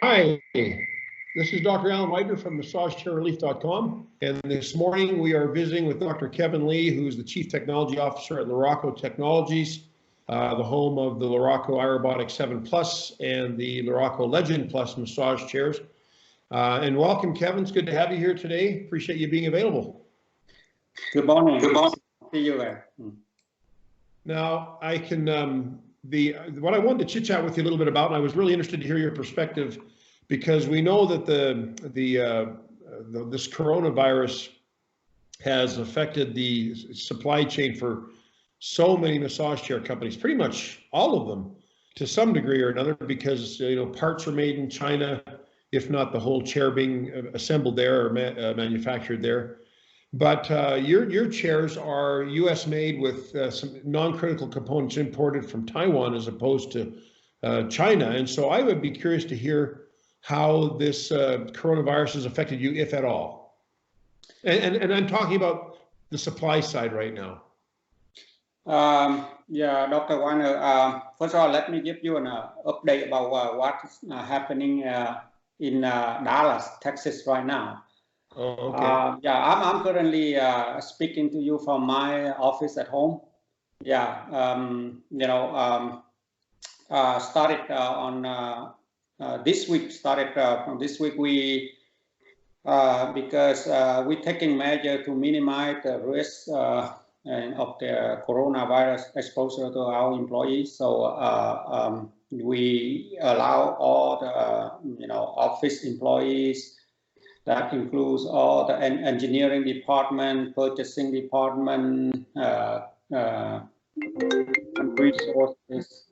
Hi, this is Dr. Alan Widener from MassageChairRelief.com, and this morning we are visiting with Dr. Kevin Lee, who's the Chief Technology Officer at Luraco Technologies, the home of the Luraco iRobotic 7 Plus and the Luraco Legend Plus massage chairs. And welcome, Kevin. It's good to have you here today. Appreciate you being available. Good morning. Good morning. See you there. Now, I can what I wanted to chit chat with you a little bit about, and I was really interested to hear your perspective, because we know that this coronavirus has affected the supply chain for so many massage chair companies, pretty much all of them, to some degree or another, because parts are made in China, if not the whole chair being assembled there or manufactured there. But your chairs are U.S. made with some non-critical components imported from Taiwan as opposed to China. And so I would be curious to hear how this coronavirus has affected you, if at all. And I'm talking about the supply side right now. Yeah, Dr. Warner, first of all, let me give you an update about what's happening in Dallas, Texas right now. Oh, okay. Yeah, I'm currently speaking to you from my office at home. Yeah, started on this week. Started from this week. We because we're taking measures to minimize the risk of the coronavirus exposure to our employees. So we allow all the office employees. That includes all the engineering department, purchasing department, resources.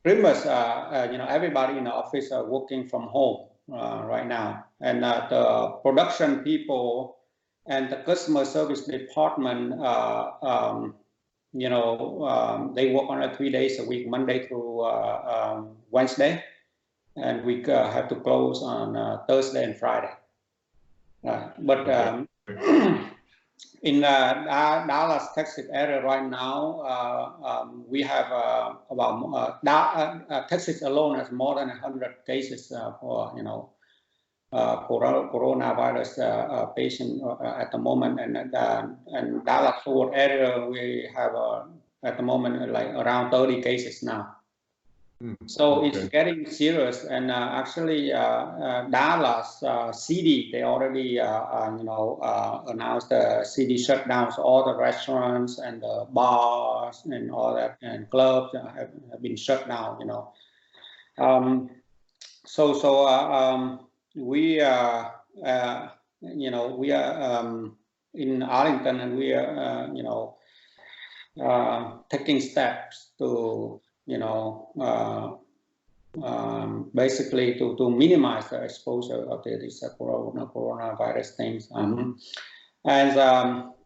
Pretty much, everybody in the office are working from home right now, and the production people and the customer service department, they work on 3 days a week, Monday through Wednesday. And we have to close on Thursday and Friday. But in Dallas, Texas area right now, we have about Texas alone has more than 100 cases for coronavirus patient at the moment, and Dallas Fort area we have at the moment like around 30 cases now. So it's getting serious, and actually Dallas city, they already announced the city shutdowns. All the restaurants and the bars and all that and clubs have been shut down. We are in Arlington, and we are taking steps to basically to minimize the exposure of this coronavirus things. And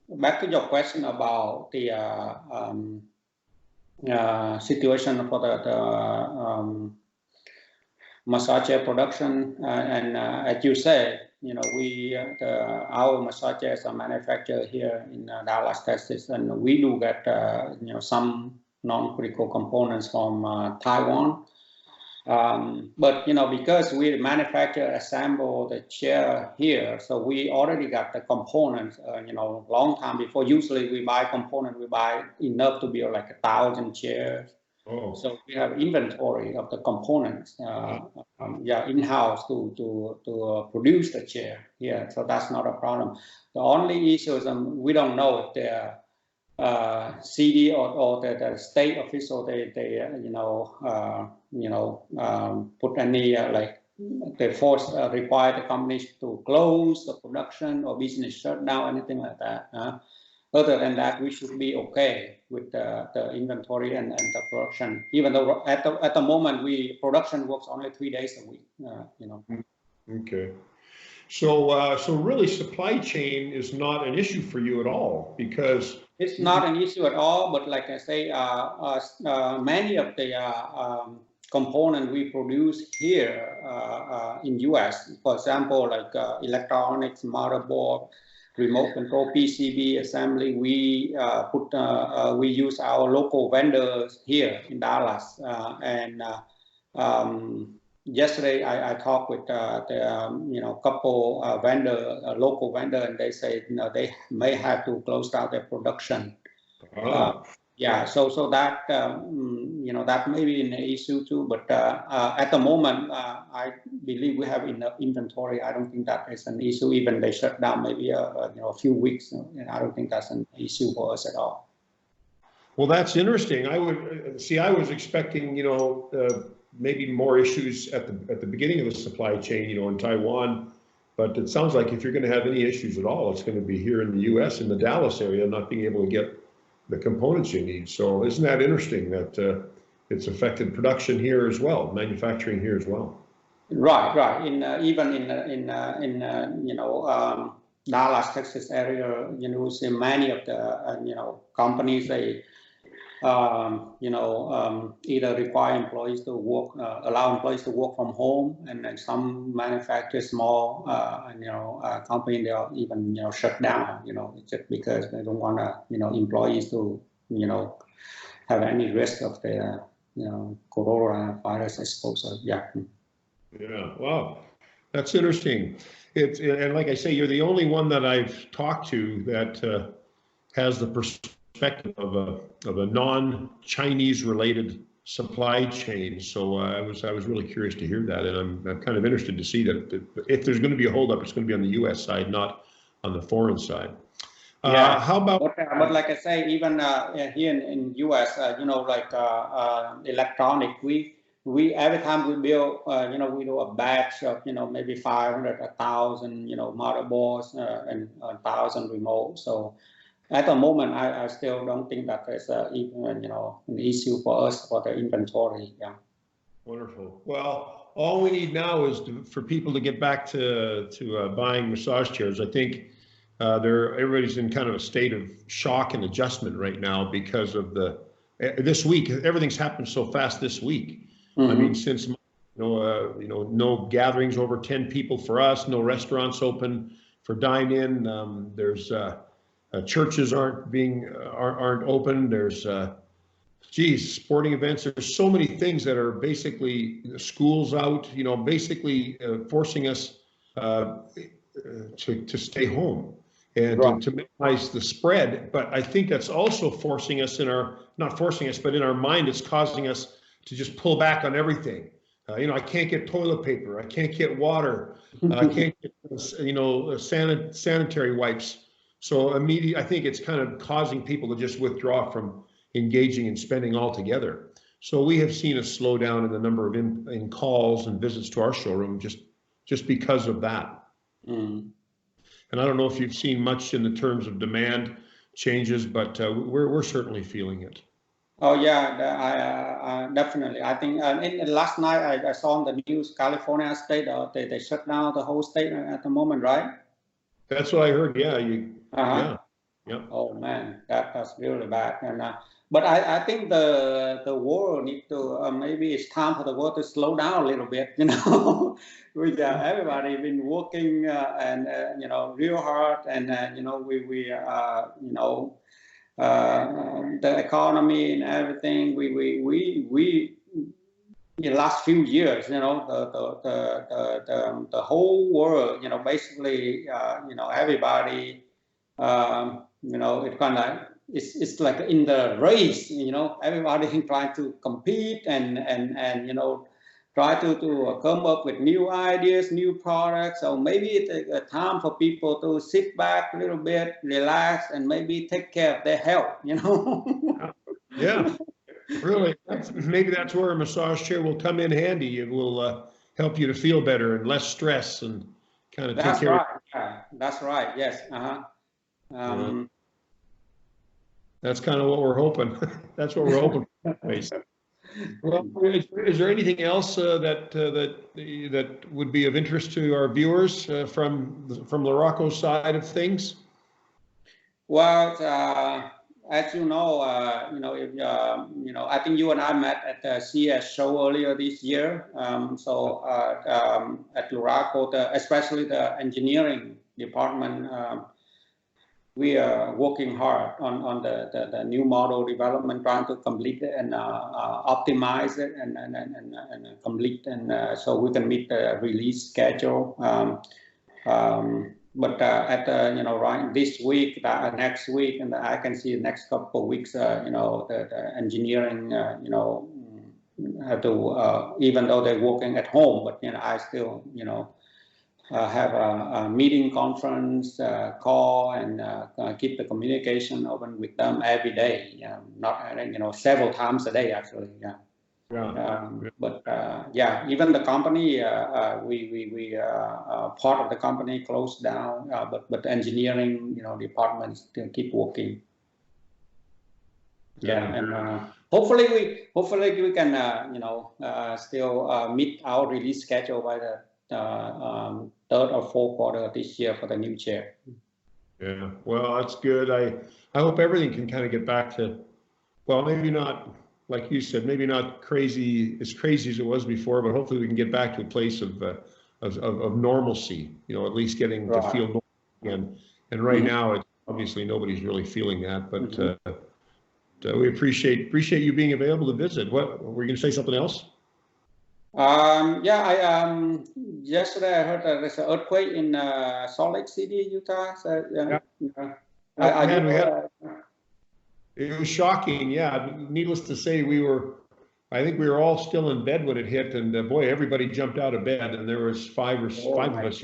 back to your question about the situation for the massage chair production, and as you say, our massage chairs are manufactured here in Dallas, Texas, and we do get some non-critical components from Taiwan, but because we manufacture, assemble the chair here, so we already got the components. Long time before. Usually we buy components. We buy enough to build like 1,000 chairs. Oh. So we have inventory of the components, in-house to produce the chair here. So that's not a problem. The only issue is we don't know if they're CD or the state official they put any they force require the companies to close the production or business shutdown, anything like that. Other than that, we should be okay with the inventory and the production. Even though at the moment production works only 3 days a week. Okay. So really, supply chain is not an issue for you at all, because it's not an issue at all. But like I say, many of the components we produce here in U.S., for example, like electronics, motherboard, remote control, PCB assembly, we use our local vendors here in Dallas, and yesterday I talked with the couple vendor, local vendor, and they say they may have to close down their production. Yeah, so that that may be an issue too. But at the moment, I believe we have enough inventory. I don't think that is an issue. Even they shut down maybe a few weeks. I don't think that's an issue for us at all. Well, that's interesting. I was expecting maybe more issues at the beginning of the supply chain, in Taiwan. But it sounds like if you're going to have any issues at all, it's going to be here in the U.S. in the Dallas area, not being able to get the components you need. So isn't that interesting that it's affected production here as well, manufacturing here as well? Right. Even in Dallas, Texas area, see many of the companies they either require employees to work, allow employees to work from home, and then some manufacturers, small company, they are even shut down, just because they don't want employees to have any risk of the coronavirus exposure. Yeah. Wow, that's interesting. And like I say, you're the only one that I've talked to that has the perspective of a non-Chinese related supply chain. So I was really curious to hear that, and I'm kind of interested to see that if there's going to be a holdup, it's going to be on the U.S. side, not on the foreign side. Yeah. How about? But like I say, even here in U.S., electronic, we every time we build, we do a batch of maybe 500, 1,000, motherboards and 1,000 remote. So at the moment, I still don't think that there's even an issue for us for the inventory. Yeah. Wonderful. Well, all we need now is for people to get back to buying massage chairs. I think everybody's in kind of a state of shock and adjustment right now because of this week. Everything's happened so fast this week. Mm-hmm. I mean, since no gatherings over 10 people for us, no restaurants open for dine-in. There's churches aren't open. There's sporting events. There's so many things that are basically schools out. Basically forcing us to stay home and to minimize the spread. But I think that's also forcing us not forcing us, but in our mind, it's causing us to just pull back on everything. I can't get toilet paper. I can't get water. I can't get sanitary wipes. So I think it's kind of causing people to just withdraw from engaging and spending altogether. So we have seen a slowdown in the number of in calls and visits to our showroom just because of that. Mm. And I don't know if you've seen much in the terms of demand changes, but we're certainly feeling it. Oh yeah, definitely. I think last night I saw on the news, California state, they shut down the whole state at the moment, right? That's what I heard. Yeah. Yeah. Oh man, that's really bad. And but I think the world needs to maybe it's time for the world to slow down a little bit. With everybody been working and real hard, and the economy and everything. We in the last few years, the whole world, basically, everybody, it kind of it's like in the race, everybody trying to compete and try to come up with new ideas, new products. So maybe it's a time for people to sit back a little bit, relax, and maybe take care of their health, Yeah, really. Maybe that's where a massage chair will come in handy. It will help you to feel better and less stress and kind of take care of. Yeah, that's right. Yes. That's kind of what we're hoping. That's what we're hoping. Well, is there anything else that would be of interest to our viewers from Luraco's side of things? Well, as you know, I think you and I met at the CS show earlier this year. At Luraco, especially the engineering department, we are working hard on the new model development, trying to complete it and optimize it and complete, and so we can meet the release schedule. But right this week, next week, and I can see the next couple of weeks, the engineering, have to, even though they're working at home, but I still, have a meeting, conference, call, and keep the communication open with them every day. Not several times a day actually. Yeah. But yeah, even the company, we part of the company closed down, but the engineering, departments still keep working. Yeah, and hopefully we can still meet our release schedule by the third or fourth quarter this year for the new chair. Yeah, well, that's good. I hope everything can kind of get back to, well, maybe not, like you said, maybe not as crazy as it was before, but hopefully we can get back to a place of normalcy, at least getting to feel normal again. And right now, it's obviously nobody's really feeling that, but we appreciate you being available to visit. What, were you going to say something else? Yeah, yesterday I heard there's an earthquake in Salt Lake City, Utah. So it was shocking. Yeah, needless to say, I think we were all still in bed when it hit, and boy, everybody jumped out of bed, and there was five of us.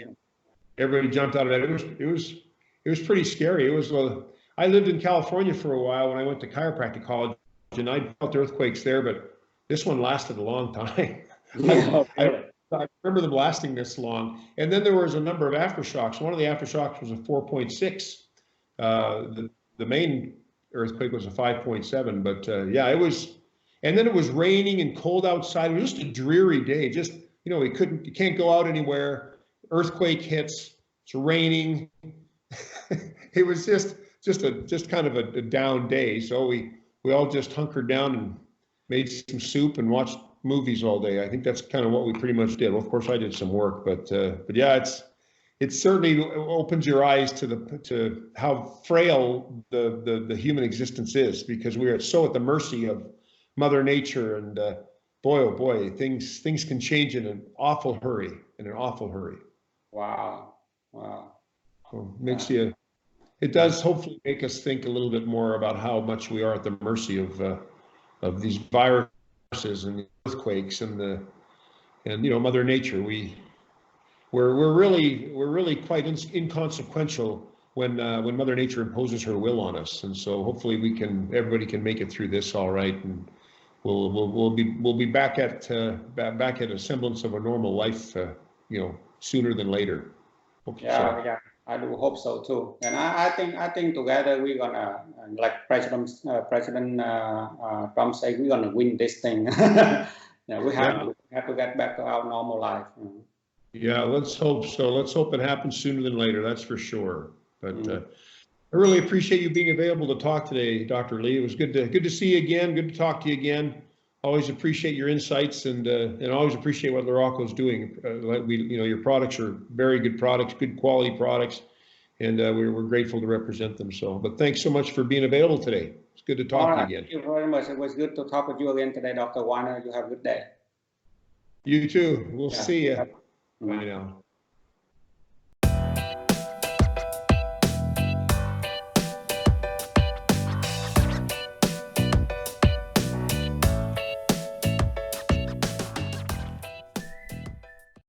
Everybody jumped out of bed. It was pretty scary. It was. I lived in California for a while when I went to chiropractic college, and I felt earthquakes there, but this one lasted a long time. I remember them lasting this long. And then there was a number of aftershocks. One of the aftershocks was a 4.6. The main earthquake was a 5.7. But yeah, it was. And then it was raining and cold outside. It was just a dreary day. Just, you can't go out anywhere. Earthquake hits. It's raining. It was just kind of a down day. So we all just hunkered down and made some soup and watched movies all day. I think that's kind of what we pretty much did. Well, of course I did some work, but yeah, it certainly opens your eyes to how frail the human existence is, because we are so at the mercy of Mother Nature, and boy, oh boy, things can change in an awful hurry. Wow. So it does hopefully make us think a little bit more about how much we are at the mercy of these viruses and earthquakes and Mother Nature. We're really quite inconsequential when Mother Nature imposes her will on us, and so hopefully everybody can make it through this all right, and we'll be back at a semblance of a normal life, sooner than later. Yeah, I do hope so too. And I think together we're gonna, like President Trump said, we're gonna win this thing. We have to get back to our normal life. Yeah, let's hope so. Let's hope it happens sooner than later. That's for sure. But I really appreciate you being available to talk today, Dr. Lee. It was good to see you again. Good to talk to you again. Always appreciate your insights, and always appreciate what Luraco is doing. Your products are very good products, good quality products, and we're grateful to represent them. So, but thanks so much for being available today. It's good to talk to you again. Thank you very much. It was good to talk with you again today, Dr. Weiner. You have a good day. You too. We'll see you. Bye now.